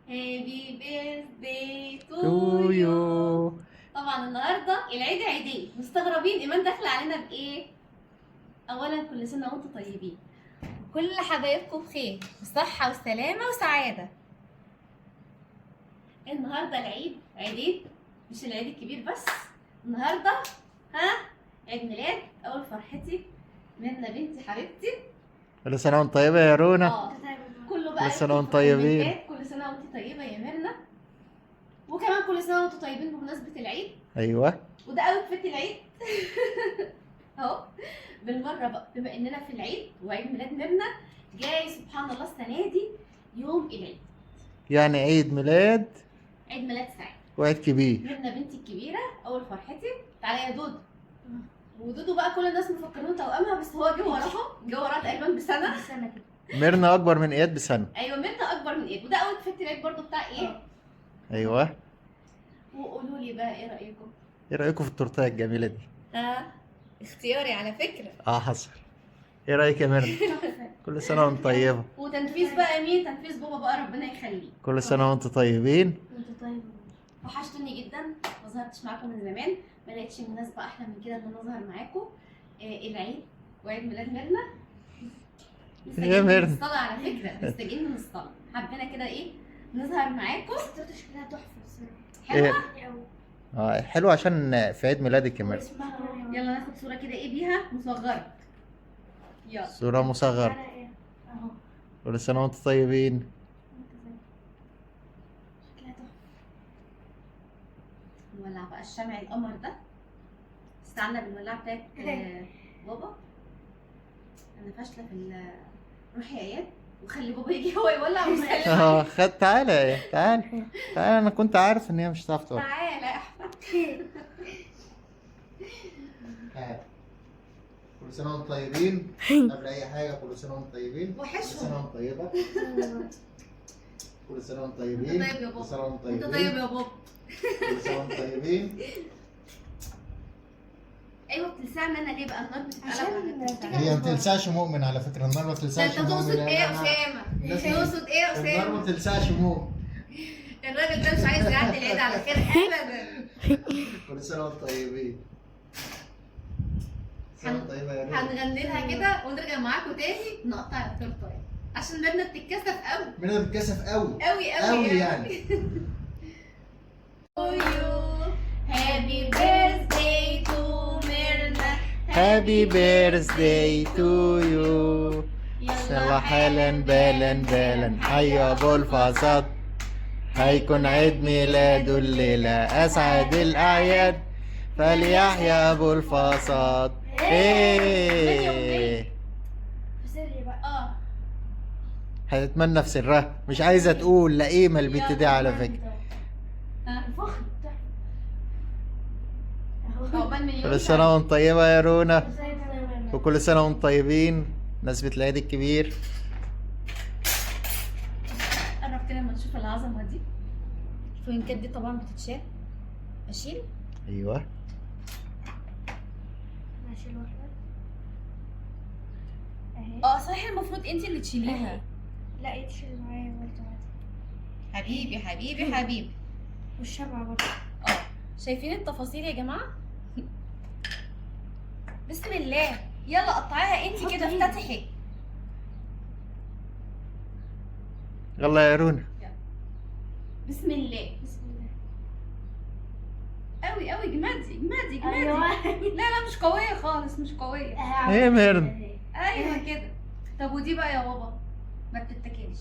هابي بيرث داي تو تو يو. يو. طبعا النهارده العيد عيدين، مستغربين ايمان داخله علينا بايه؟ اولا كل سنه وانتم طيبين، كل حبايبكم بخير وصحه وسلامه وسعاده. النهارده العيد عيدين، مش العيد الكبير بس. النهارده عيد ميلاد اول فرحتي منى بنتي حبيبتي. كل سنة وانت طيبة يا رونا. كله بقى كل سنة يكتب وانتم في طيبين. الكومنتات كل سنه وانت طيبه يا ميرنا، وكمان كل سنه وانتم طيبين بمناسبه العيد. ايوه. وده اوتفيت العيد اهو. بالمره بقى بما اننا في العيد وعيد ميلاد ميرنا جاي سبحان الله السنه دي يوم العيد، يعني عيد ميلاد عيد ميلاد سعيد وعيد كبير. ميرنا بنتي الكبيره اول فرحتي. تعالى يا دودو. ودودو بقى كل الناس مفكرينه توأمها، بس هو جه وراها تقريبا بسنه كده. ميرنا اكبر من اياد بسنة. ايوه ميرنا اكبر من ايه. وده اوتفيت العيد برضو بتاع ايه. ايوه. وقولوا لي بقى ايه رايكم. ايه رأيكم في التورتايه الجميلة دي؟ اختياري على فكره. حصل. ايه رأيك يا ميرنا؟ كل سنة وانت طيبة. وتنفيذ بقى مين؟ تنفيذ بابا بقى ربنا يخليه. كل سنة وانت طيبين. وانت طيب. وحشتوني جدا، ما ظهرتش معاكم من زمان، ما لقيتش مناسبه احلى من كده ان انا اظهر معاكم. العيد وعيد ميلاد ميرنا. يا ميرنا. من الصلاه على فكره، مستجين من الصلاه، حبينا كده ايه نظهر معاكم. التورته شكلها تحفه إيه؟ حلوه. حلو عشان في عيد ميلادك يا ميرنا. يلا ناخد صوره كده ايه بيها مصغره. يلا صورة مصغرة. اهو. كل سنة وانت طيبين. شكلها تحفه. نولع بقى الشمع القمر ده. استعنا بالولاعه بتاعت بابا. انا فاشله في روحي يا اياد وخلي بابا يجي هو يولع ويسلم. خد تعالى تعالى. انا كنت عارف ان هي مش هتعرف تقول. تعالى يا احمد. كل سنة وانتم طيبين. قبل أي حاجة كل سنة وانتم طيبين. وحشهم. كل سنة وانتم طيبة. كل سنة وانتم طيبين. انت طيب يا كل سنة بابا. وانتم انت طيبين. طيب يا بابا. كل سنة وانتم طيبين. ايوه بتلسعني انا ليه بقى؟ النار بتتقلب. هي ما بتلسعش مؤمن على فكرة، النار ما ده بتلسعش انت مؤمن. تقصد ايه يا اسامه؟ تقصد ايه يا النار ما اسامه؟ بتلسعش مؤمن. الراجل ده مش عايز يعدي العيد على خير ابدا. كل سنة وانتم طيبين. كل سنة وانتم طيبة يا ريت. هنغني لها كده ونرجع معاكم تاني نقطع التورتايه عشان ميرنا بتتكسف قوي ميرنا بتكسف قوي. قوي قوي يعني. Happy birthday to Mirna. Happy birthday to you. يلا حالا بالا حي ابو الفساد. هيكون عيد ميلاده الليلة أسعد الأعياد. فليحيى أبو الفساد. إيه. في سري بقى. هتتمنى في سرها، مش عايزة تقول لئيمة البت دي على فكرة. فخر. عقبال مليون كل سنة وانت طيبة يا رونا، وكل سنة وانتم طيبين بمناسبة العيد الكبير. قربت لما نشوف العظمه دي. الفوينكات دي طبعا بتتشال. اشيل. أيوه. اشيل واحده اهي. صحيح المفروض انت اللي تشيليها. لا يتشيل معايا برضه عادي. حبيبي حبيبي حبيبي. والشمعة برضه. شايفين التفاصيل يا جماعه؟ بسم الله. يلا قطعيها انت كده، افتتحي. يلا يا رونا. بسم الله. بسم الله. قوي قوي. جمادي. ايوه. لا مش قويه خالص، مش قويه. إيه ميرنا؟ ايوه كده. طب ودي بقى يا بابا ما بتتاكلش.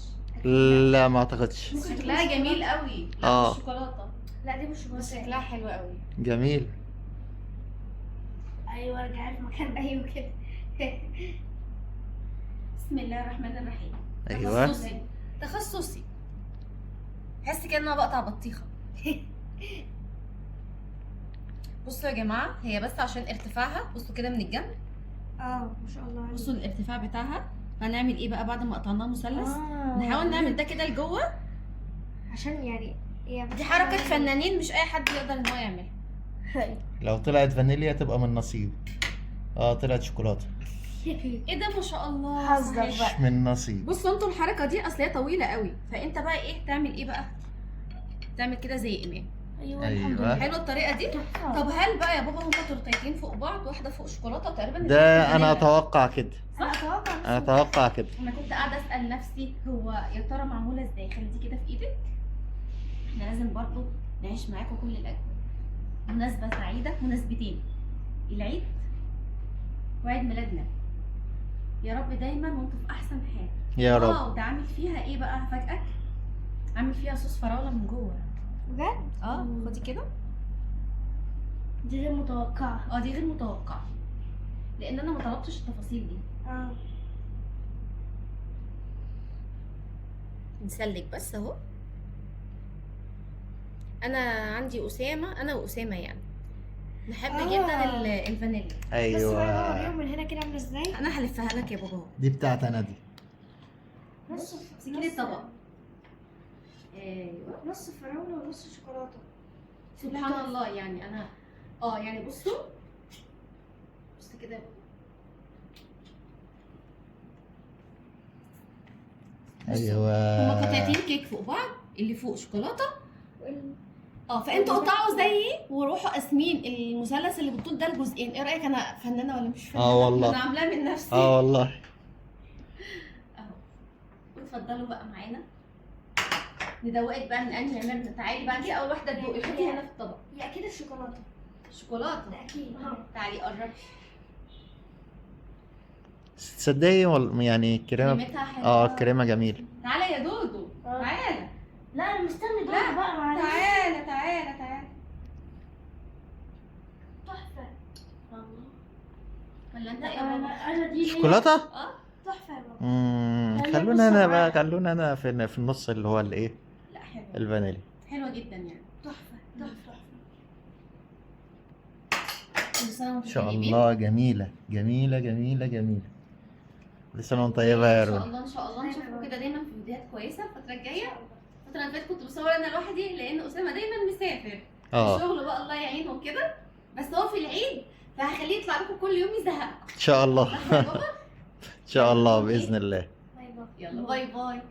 لا ما أعتقدش. شكلها جميل قوي. آه. الشوكولاته لا دي مش بس شوكولاتة. شكلها حلو قوي. جميل. ايوه ارجعي في مكان ايوه كده. بسم الله الرحمن الرحيم. أيوه. تخصصي. تحس كأنها بقطع بطيخه. بصوا يا جماعه، هي بس عشان ارتفاعها، بصوا كده من الجنب. ما شاء الله عليك. بصوا الارتفاع بتاعها. هنعمل ايه بقى بعد ما قطعناها مثلث؟ آه. نحاول نعمل ده كده لجوه. عشان يعني هي دي حركه فنانين، مش اي حد يقدر ان هو يعملها. لو طلعت فانيليا تبقى من نصيب. طلعت شوكولاتة. ايه ده ما شاء الله. حظك صحيح. بقى. مش من نصيب. بصوا انتوا الحركه دي اصل هي طويله قوي، فانت بقى ايه تعمل ايه بقى؟ تعمل كده زي ايمان. ايوه أيوة. الحمد لله. حلوه الطريقه دي. طب هل بقى يا بابا هما تورتيتين فوق بعض، واحده فوق شوكولاته وتقريبا ده انا اتوقع كده. انا اتوقع انا اتوقع كده. انا كنت قاعده اسال نفسي هو يا ترى معموله ازاي. خلي دي كده في ايدك. احنا لازم برضو نعيش معاكم كل الاجواء. مناسبه سعيده، مناسبتين، العيد وعيد ميلادنا. يا رب دايما وانتم في احسن حال. يا رب. واو، ده عامل فيها ايه بقى فجأة؟ عامل فيها صوص فراولة من جوه. بجد؟ خدي كده. دي غير متوقعة. دي غير متوقعة، لان انا ما طلبتش التفاصيل دي. نسلك بس اهو. انا عندي اسامة، انا واسامة يعني نحب جدا الفانيليا. بس بقى ايوه بقى من هنا كده عاملة ازاي؟ انا هلفها لك يا بابا. دي بتاعت انا دي. نص سكين الطبق. ايوه نص فراولة ونص شوكولاتة. سبحان الله. يعني انا يعني بصوا كده. ايوه. هما قطعتين كيك فوق بعض، اللي فوق شوكولاته. فانتوا قطعوا زيي وروحوا قاسمين المثلث اللي بالطول ده لجزئين. ايه رايك؟ انا فنانه ولا مش فنانه؟ والله. انا عاملاه من نفسي. والله. اهو. واتفضلوا بقى معانا. ندوقك بقى من انهي عملنا. تعالي بقى، دي اول واحده تدوقي. حطي هنا في الطبق. هي اكيد الشوكولاتة. شوكولاته ده اكيد. تعالي قربي. تصدقي يعني الكريمه. كريمتها حلوه. الكريمه جميله. تعالى يا دودو. تعالى. لا انا مستني دول لا. بقى معلش. تعالى. تحفة. ولا انت ايه يا بابا؟ انا دي شوكولاته. تحفة يا بابا. خلونا انا بقى، خلونا انا في النص اللي هو الايه، لا حلوه. الفانيليا. حلوه جدا يعني. تحفة. كل سنه وانتم ان شاء طيبين. الله. جميله جميله جميله جميله. كل سنه وانت طيبه يا ان شاء رونا. الله ان شاء الله نشوفكم كده دايما في فيديوهات كويسه الفتره الجايه. الفتره اللي فاتت كنت بصور انا لوحدي لان اسامه دايما مسافر. الشغل بقى الله يعينه وكده، بس هو في العيد فهخليه يطلع لكم كل يوم يزهقكم. ان شاء الله. صح يا بابا؟ ان شاء الله باذن الله. باي باي. يلا باي باي.